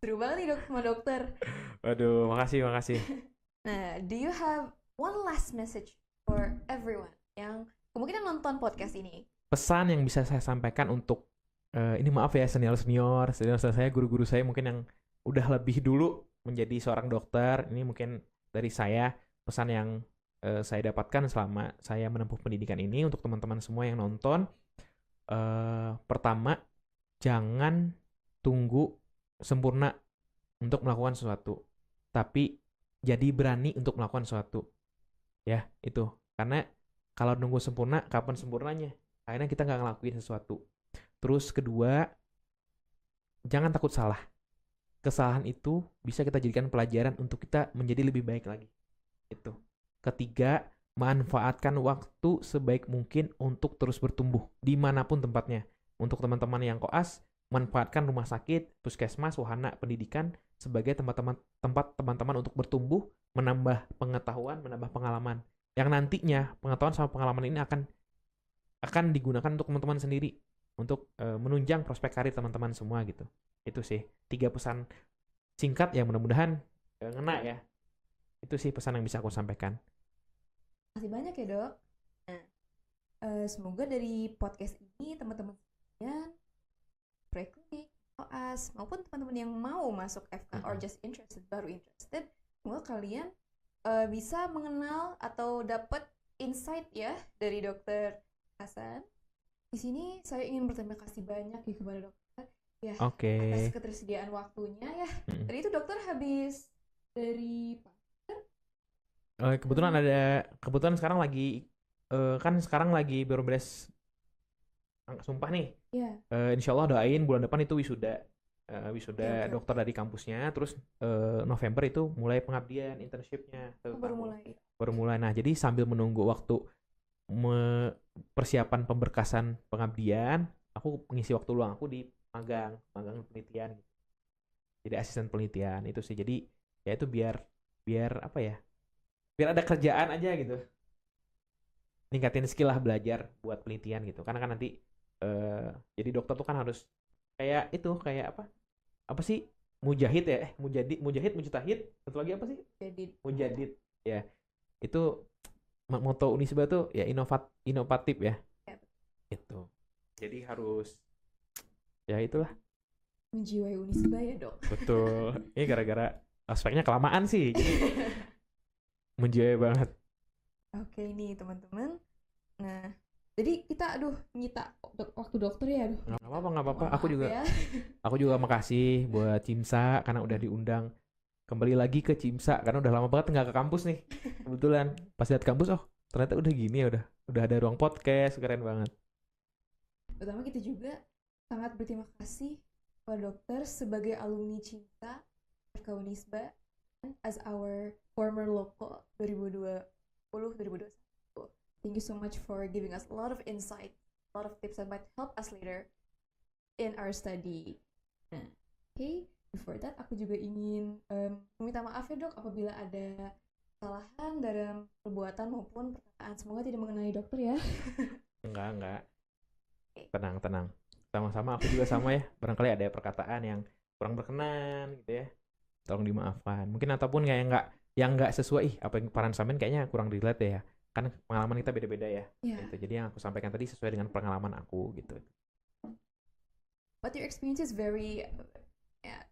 Seru banget nih sama dokter. Waduh, makasih. Nah, do you have one last message for everyone yang kemungkinan nonton podcast ini? Pesan yang bisa saya sampaikan untuk ini, maaf ya senior saya, guru-guru saya mungkin yang udah lebih dulu menjadi seorang dokter. Ini mungkin dari saya pesan yang saya dapatkan selama saya menempuh pendidikan ini untuk teman-teman semua yang nonton. Pertama, jangan tunggu sempurna untuk melakukan sesuatu, tapi jadi berani untuk melakukan sesuatu. Ya, itu. Karena kalau nunggu sempurna, kapan sempurnanya? Akhirnya kita nggak ngelakuin sesuatu. Terus kedua, jangan takut salah. Kesalahan itu bisa kita jadikan pelajaran untuk kita menjadi lebih baik lagi. Itu. Ketiga, manfaatkan waktu sebaik mungkin untuk terus bertumbuh dimanapun tempatnya. Untuk teman-teman yang koas, manfaatkan rumah sakit, puskesmas, wahana pendidikan sebagai tempat teman-teman untuk bertumbuh, menambah pengetahuan, menambah pengalaman. Yang nantinya pengetahuan sama pengalaman ini akan digunakan untuk teman-teman sendiri, untuk menunjang prospek karir teman-teman semua gitu. Itu sih 3 pesan singkat yang mudah-mudahan ngena ya. Itu sih pesan yang bisa aku sampaikan. Makasih banyak ya dok. Nah, semoga dari podcast ini teman-teman sekalian preklinik, koas, maupun teman-teman yang mau masuk FK or just baru interested, semoga kalian bisa mengenal atau dapat insight ya dari dokter Hasan Di sini saya ingin berterima kasih banyak ya kepada dokter ya Oke. atas ketersediaan waktunya ya. Mm-mm. Tadi itu dokter habis dari Kebetulan sekarang lagi kan sekarang lagi baru beres sumpah nih. ya. Insya Allah doain bulan depan itu wisuda Oke. dokter dari kampusnya. Terus November itu mulai pengabdian internshipnya Baru mulai. baru mulai. Nah, jadi sambil menunggu waktu persiapan pemberkasan pengabdian, aku mengisi waktu luang aku di magang penelitian gitu. Jadi asisten penelitian itu sih. Jadi ya itu biar apa ya? Biar ada kerjaan aja gitu. Ningkatin skill lah belajar buat penelitian gitu. Karena kan nanti jadi dokter tuh kan harus kayak apa? Apa sih? Mujahid ya? Mujtahid. Satu lagi apa sih? Mujadid. Ya. Itu moto Unisba tuh ya inovatif ya. Itu. Jadi harus ya itulah. Menjiwai Unisba ya dok. Betul. Ini gara-gara aspeknya kelamaan sih. Jadi menjiwai banget. Oke nih teman-teman. Nah, jadi kita nyita waktu dokter ya. Nggak apa-apa. Maaf ya. Aku juga makasih buat Cimsa karena udah diundang kembali lagi ke Cimsa karena udah lama banget nggak ke kampus nih. Kebetulan pas lihat kampus, oh ternyata udah gini ya udah ada ruang podcast, keren banget. Pertama kita juga sangat berterima kasih kepada dokter sebagai alumni Cimsa FK Unisba as our former loco 2020-2021. Thank you so much for giving us a lot of insight, a lot of tips that might help us later in our study. Nah, okay, before that aku juga ingin meminta maaf ya dok apabila ada kesalahan dalam perbuatan maupun perkataan. Semoga tidak mengenai dokter ya. Enggak. Tenang. Sama-sama aku juga sama ya. Barangkali ada perkataan yang kurang berkenan gitu ya. Tolong dimaafkan. Mungkin ataupun kayak yang nggak sesuai apa yang paran sampean kayaknya kurang relate ya. Kan pengalaman kita beda-beda ya. Yeah. Gitu. Jadi yang aku sampaikan tadi sesuai dengan pengalaman aku gitu. But your experience is very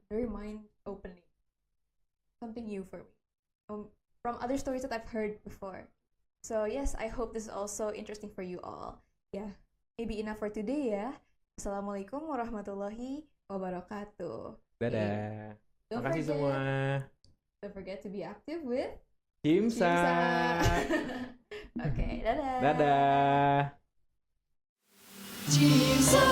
mind opening. Something new for me. From other stories that I've heard before. So yes, I hope this is also interesting for you all. Yeah, maybe enough for today ya. Assalamualaikum warahmatullahi wabarakatuh. Dadah. Terima kasih semua. Don't forget to be active with Cimsa. Oke, dadah. Dadah. Cimsa.